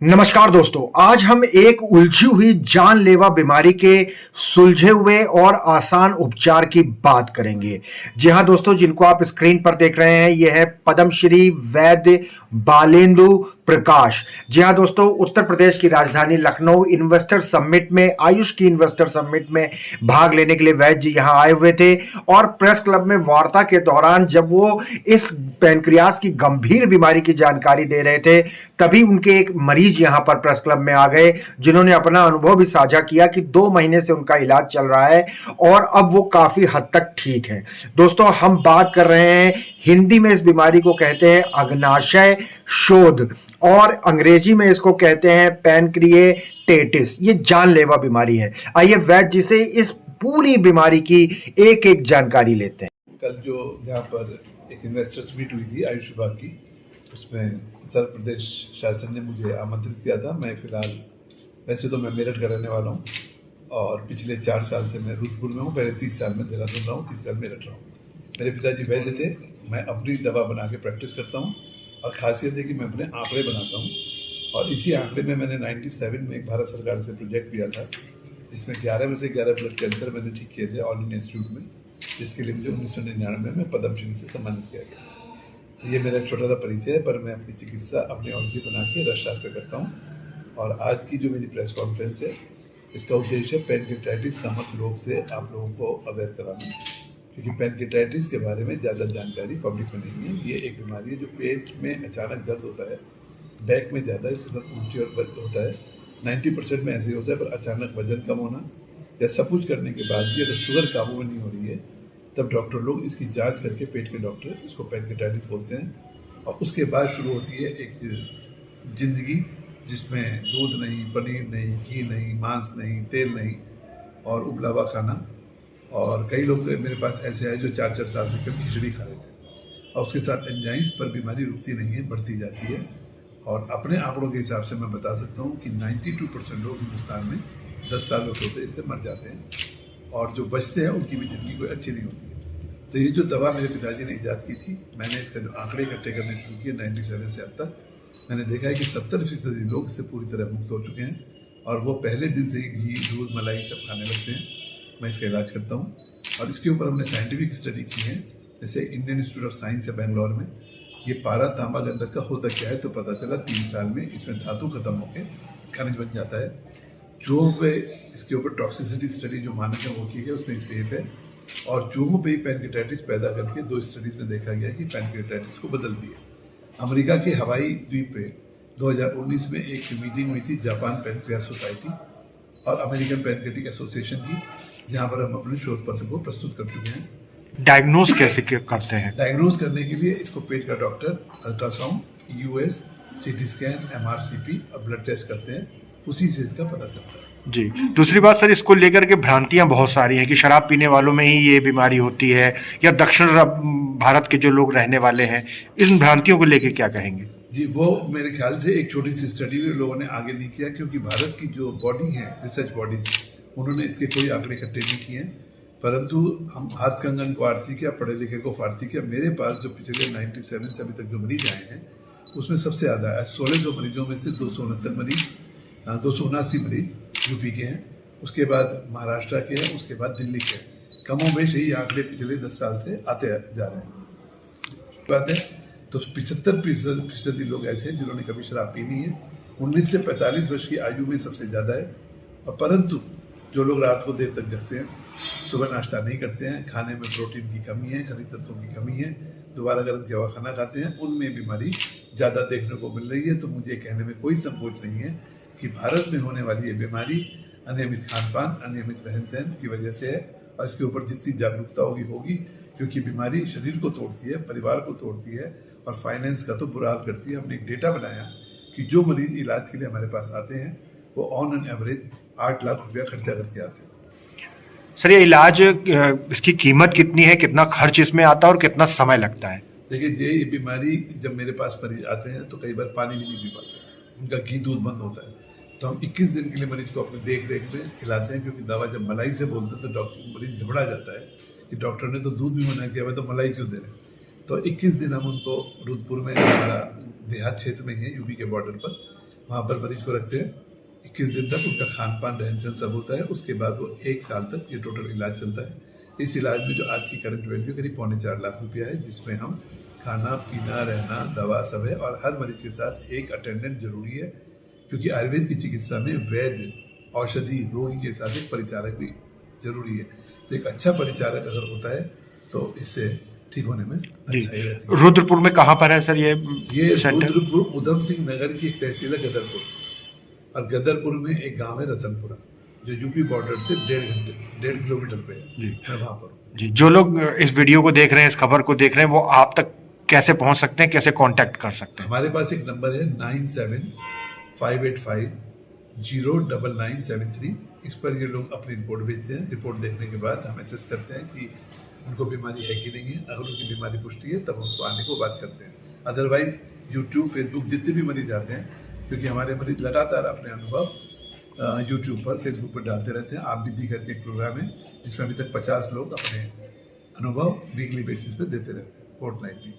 नमस्कार दोस्तों, आज हम एक उलझी हुई जानलेवा बीमारी के सुलझे हुए और आसान उपचार की बात करेंगे। जी हां दोस्तों, जिनको आप स्क्रीन पर देख रहे हैं यह है पद्मश्री वैद्य बालेंदु प्रकाश। जी हां दोस्तों, उत्तर प्रदेश की राजधानी लखनऊ इन्वेस्टर समिट में, आयुष की इन्वेस्टर समिट में भाग लेने के लिए वैद्य जी यहां आए हुए थे और प्रेस क्लब में वार्ता के दौरान जब वो इस पैनक्रियास की गंभीर बीमारी की जानकारी दे रहे थे तभी उनके एक मरीज यहां पर प्रेस क्लब में आ गए जिन्होंने अपना अनुभव भी साझा किया कि 2 महीने से उनका इलाज चल रहा है और अब वो काफी हद तक ठीक हैं। दोस्तों, हम बात कर रहे हैं, हिंदी में इस बीमारी को कहते हैं अग्नाशय शोथ और अंग्रेजी में इसको कहते हैं पैनक्रिएटाइटिस। ये जानलेवा बीमारी है। आइए वैद्य जी से इस पूरी बीमारी की एक एक जानकारी लेते हैं। कल जो यहाँ पर एक इन्वेस्टर्स मीट हुई थी आयुष विभाग की, उसमें उत्तर प्रदेश शासन ने मुझे आमंत्रित किया था। मैं फिलहाल, वैसे तो मैं मेरठ का रहने वाला हूँ और पिछले 4 साल से मैं रुद्रपुर में हूँ। पहले 30 साल में देहरादून रहा हूँ, 30 साल मेरठ रहा हूँ। मेरे पिताजी वैद्य थे। मैं अपनी दवा बना के प्रैक्टिस करता हूँ और ख़ासियत है कि मैं अपने आंकड़े बनाता हूँ। और इसी आंकड़े में मैंने 97 में एक भारत सरकार से प्रोजेक्ट लिया था जिसमें 11 में से 11 ब्लड कैंसर मैंने ठीक किए थे ऑल इंडिया इंस्टीट्यूट में, जिसके लिए मुझे 1999 में पद्मश्री से सम्मानित किया गया। तो ये मेरा छोटा सा परिचय है, पर मैं अपनी चिकित्सा अपनी औषधि बना के रसशास्त्र करता हूँ। और आज की जो मेरी प्रेस कॉन्फ्रेंस है, इसका उद्देश्य है पैनक्रिएटाइटिस नामक रोग से आप लोगों को अवेयर कराना, क्योंकि पैनक्रिएटाइटिस के बारे में ज़्यादा जानकारी पब्लिक में नहीं है। ये एक बीमारी है जो पेट में अचानक दर्द होता है, बैक में ज़्यादा, इसके साथ उल्टी और वजन होता है। 90% में ऐसे ही होता है, पर अचानक वजन कम होना या सब कुछ करने के बाद भी अगर शुगर काबू में नहीं हो रही है तब डॉक्टर लोग इसकी जांच करके, पेट के डॉक्टर, इसको पैनक्रिएटाइटिस बोलते हैं। और उसके बाद शुरू होती है एक ज़िंदगी जिसमें दूध नहीं, पनीर नहीं, घी नहीं, मांस नहीं, तेल नहीं और उबला हुआ खाना। और कई लोग तो मेरे पास ऐसे आए जो 4-4 साल से कभी खिचड़ी खा रहे थे और उसके साथ एंजाइम्स, पर बीमारी रुकती नहीं है, बढ़ती जाती है। और अपने आंकड़ों के हिसाब से मैं बता सकता हूँ कि 92% लोग हिंदुस्तान में 10 सालों के होते इससे मर जाते हैं और जो बचते हैं उनकी भी ज़िंदगी कोई अच्छी नहीं होती है। तो ये जो दवा मेरे पिताजी ने ईजाद की थी, मैंने इसका जो आंकड़े इकट्ठे करने शुरू किए 97 से अब तक, मैंने देखा है कि 70% लोग इससे पूरी तरह मुक्त हो चुके हैं और वो पहले दिन से ही घी, दूध, मलाई सब खाने लगते हैं। मैं इसका इलाज करता हूँ और इसके ऊपर हमने साइंटिफिक स्टडी की है। जैसे इंडियन इंस्टीट्यूट ऑफ साइंस है बैंगलोर में, ये पारा, तांबा, गंधक का होता क्या है, तो पता चला 3 साल में इसमें धातु खत्म होकर खनिज बन जाता है। चूहों पे इसके ऊपर टॉक्सिसिटी स्टडी जो मानक है वो की गई, उसमें सेफ है। और चूहों पे ही पैनक्रिएटाइटिस पैदा करके 2 स्टडीज में देखा गया कि पैनक्रिएटाइटिस को बदलती है। अमेरिका के हवाई द्वीप पे 2019 में एक मीटिंग हुई थी जापान पैनक्रियास सोसाइटी और अमेरिकन पैनक्रियाटिक एसोसिएशन की, जहाँ पर हम अपने शोध पत्र को प्रस्तुत कर चुके हैं। डायग्नोज कैसे करते हैं? डायग्नोज करने के लिए इसको पेट का doctor ultrasound, US, CT scan, MRCP और ब्लड टेस्ट करते हैं, उसी से इसका पता चलता है। जी, दूसरी बात सर, इसको लेकर के भ्रांतियां बहुत सारी हैं कि शराब पीने वालों में ही ये बीमारी होती है या दक्षिण भारत के जो लोग रहने वाले हैं, इन भ्रांतियों को लेकर क्या कहेंगे? जी, वो मेरे ख्याल से एक छोटी सी स्टडी भी लोगों ने आगे नहीं किया, क्योंकि भारत की जो बॉडी है, रिसर्च बॉडीज, उन्होंने इसके कोई आंकड़े इकट्ठे नहीं किए हैं। परंतु हम हाथ कंगन को आरती किया, पढ़े लिखे को फारती किया। मेरे पास जो पिछले 97 से अभी तक जो मरीज आए हैं उसमें सबसे ज़्यादा है 1600 मरीजों में से 269 मरीज, 279 मरीज यूपी के हैं, उसके बाद महाराष्ट्र के हैं, उसके बाद दिल्ली के हैं। कमोबेश यही आंकड़े पिछले 10 साल से आते जा रहे हैं। बात है तो 75% लोग ऐसे हैं जिन्होंने कभी शराब पी नहीं है। 19 से 45 वर्ष की आयु में सबसे ज़्यादा है। और परंतु जो लोग रात को देर तक जगते हैं, सुबह नाश्ता नहीं करते हैं, खाने में प्रोटीन की कमी है, खनिज तत्वों की कमी है, दोबारा गर्म किया हुआ खाना खाते हैं, उनमें बीमारी ज़्यादा देखने को मिल रही है। तो मुझे कहने में कोई संकोच नहीं है कि भारत में होने वाली ये बीमारी अनियमित खान पान, अनियमित रहन सहन की वजह से है। और इसके ऊपर जितनी जागरूकता होगी, क्योंकि बीमारी शरीर को तोड़ती है, परिवार को तोड़ती है और फाइनेंस का तो बुरा हाल करती है। हमने एक डेटा बनाया कि जो मरीज इलाज के लिए हमारे पास आते हैं वो ऑन एन एवरेज 8 लाख रुपया खर्चा करके आते हैं। सर, ये इलाज, इसकी कीमत कितनी है, कितना खर्च इसमें आता है और कितना समय लगता है? देखिए, ये बीमारी जब मेरे पास मरीज आते हैं तो कई बार पानी भी नहीं पी पाते, उनका घी दूध बंद होता है, तो हम 21 दिन के लिए मरीज को अपने देख रेख में खिलाते हैं। क्योंकि दवा जब मलाई से बोलते हैं तो डॉक्टर, मरीज घबरा जाता है कि डॉक्टर ने तो दूध भी मना किया हुआ तो मलाई क्यों दे रहे हैं। तो 21 दिन हम उनको रुद्रपुर में, हमारा देहात क्षेत्र में ही है यूपी के बॉर्डर पर, वहाँ पर मरीज को रखते हैं। 21 दिन तक उनका खान पान रहन सहन सब होता है। उसके बाद वो 1 साल तक ये टोटल इलाज चलता है। इस इलाज में जो आज की करंट वैल्यू करीब 3.25 लाख रुपया है, जिसमें हम खाना पीना रहना दवा सब है, और हर मरीज के साथ एक अटेंडेंट जरूरी है, क्योंकि आयुर्वेद की चिकित्सा में वैद्य औषधि रोगी के साथ एक परिचारक भी जरूरी है। तो एक अच्छा परिचारक अगर होता है तो इससे ठीक होने में अच्छा ही रहती है। रुद्रपुर में कहाँ पर है सर ये सेंटर? रुद्रपुर उधम सिंह नगर की एक तहसील है गदरपुर, और गदरपुर में एक गांव है रतनपुरा, जो यूपी बॉर्डर से 1.5 किलोमीटर पे है। जी। मैं वहाँ पर हूँ। जी, जो लोग इस वीडियो को देख रहे हैं, इस खबर को देख रहे हैं, वो आप तक कैसे पहुंच सकते हैं, कैसे कांटेक्ट कर सकते हैं? हमारे पास एक नंबर है 9758509973। इस पर ये लोग अपनी रिपोर्ट भेजते हैं। रिपोर्ट देखने के बाद हम असेस करते हैं कि उनको बीमारी है कि नहीं है। अगर उनकी बीमारी पुष्टि है तब उनको आने को बात करते हैं। अदरवाइज यूट्यूब फेसबुक जितने भी मरीज आते हैं, क्योंकि हमारे मरीज लगातार अपने अनुभव यूट्यूब पर फेसबुक पर डालते रहते हैं। आप भी दी करके एक प्रोग्राम है जिसमें अभी तक 50 लोग अपने अनुभव वीकली बेसिस पे देते रहते हैं, फोर्टनाइटली।